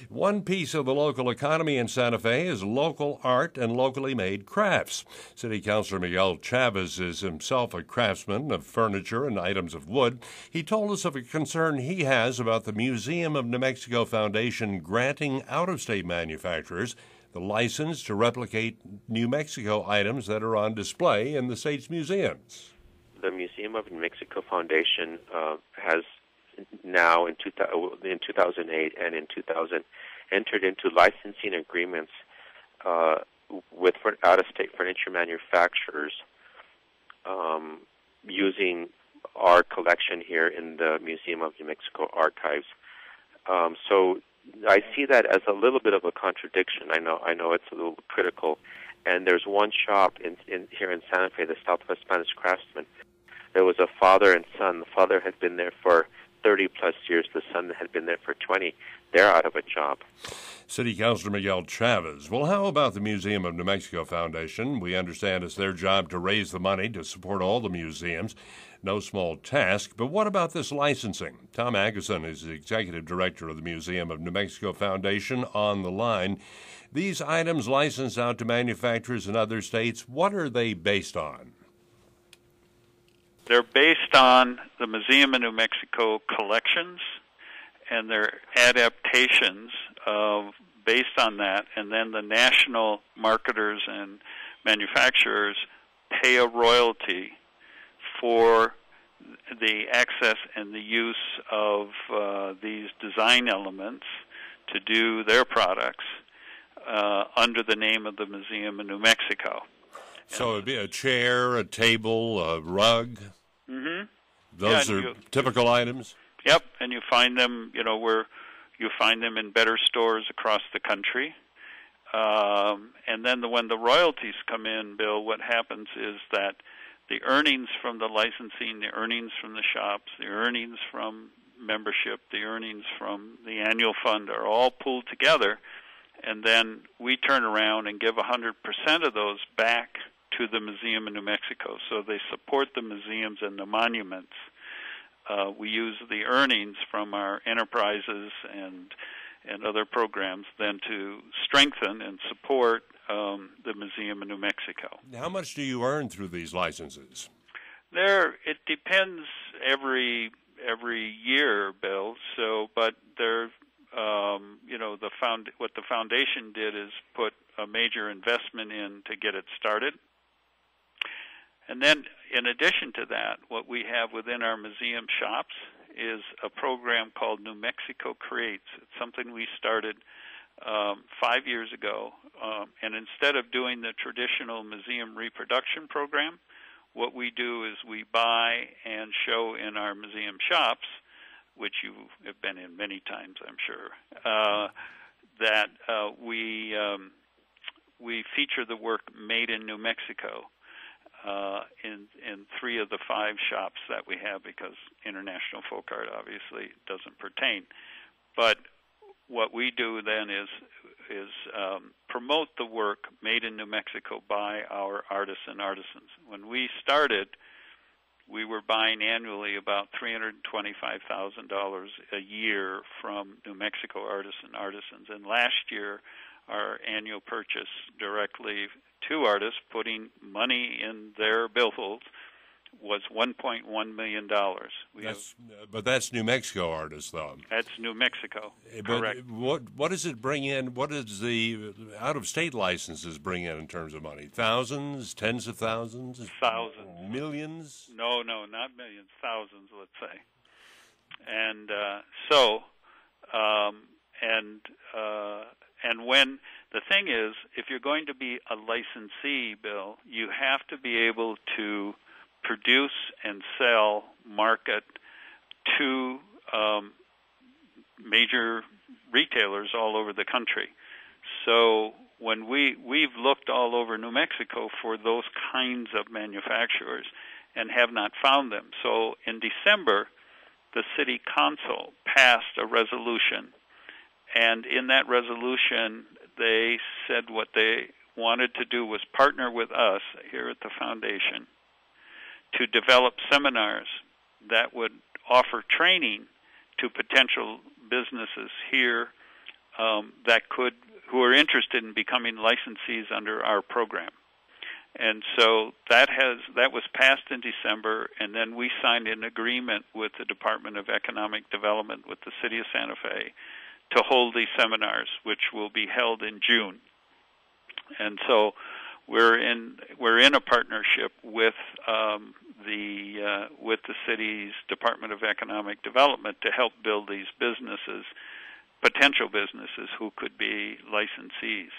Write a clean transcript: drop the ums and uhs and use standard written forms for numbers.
One piece of the local economy in Santa Fe is local art and locally made crafts. City Councilor Miguel Chavez is himself a craftsman of furniture and items of wood. He told us of a concern he has about the Museum of New Mexico Foundation granting out-of-state manufacturers the license to replicate New Mexico items that are on display in the state's museums. The Museum of New Mexico Foundation has now in 2008 and in 2000 entered into licensing agreements with out-of-state furniture manufacturers using our collection here in the Museum of New Mexico Archives. So I see that as a little bit of a contradiction. I know it's a little critical. And there's one shop here in Santa Fe, the Southwest Spanish Craftsman. There was a father and son. The father had been there for 30-plus years. The son had been there for 20. They're out of a job. City Councilor Miguel Chavez. Well, how about the Museum of New Mexico Foundation? We understand it's their job to raise the money to support all the museums. No small task. But what about this licensing? Tom Agason is the executive director of the Museum of New Mexico Foundation on the line. These items licensed out to manufacturers in other states, what are they based on? They're based on the Museum of New Mexico collections, and they're adaptations based on that, and then the national marketers and manufacturers pay a royalty for the access and the use of these design elements to do their products under the name of the Museum of New Mexico. So it'd be a chair, a table, a rug. Mm-hmm. Those are typical items. Yep, and you find them, where you find them in better stores across the country. And then when the royalties come in, Bill, what happens is that the earnings from the licensing, the earnings from the shops, the earnings from membership, the earnings from the annual fund are all pooled together, and then we turn around and give 100% of those back to the Museum of New Mexico. So they support the museums and the monuments. We use the earnings from our enterprises and other programs then to strengthen and support the Museum of New Mexico. How much do you earn through these licenses? It depends every year, Bill. So, but there, what the foundation did is put a major investment in to get it started. And then, in addition to that, what we have within our museum shops is a program called New Mexico Creates. It's something we started 5 years ago. And instead of doing the traditional museum reproduction program, what we do is we buy and show in our museum shops, which you have been in many times, I'm sure, that we feature the work made in New Mexico. In 3 of the 5 shops that we have, because international folk art obviously doesn't pertain. But what we do then is promote the work made in New Mexico by our artists and artisans. When we started, we were buying annually about $325,000 a year from New Mexico artists and artisans. And last year, our annual purchase directly to artists, putting money in their billfolds, was $1.1 million. But that's New Mexico artists, though. That's New Mexico, correct. What does it bring in? What does the out-of-state licenses bring in terms of money? Thousands, tens of thousands? Thousands. Millions? No, not millions. Thousands, let's say. And and when the thing is, if you're going to be a licensee, Bill, you have to be able to produce and sell, market to major retailers all over the country. So when we've looked all over New Mexico for those kinds of manufacturers and have not found them. So in December, the city council passed a resolution. And in that resolution, they said what they wanted to do was partner with us here at the foundation to develop seminars that would offer training to potential businesses here who are interested in becoming licensees under our program. And so that was passed in December, and then we signed an agreement with the Department of Economic Development with the City of Santa Fe to hold these seminars, which will be held in June. And so we're in a partnership with the city's Department of Economic Development to help build these businesses, potential businesses who could be licensees.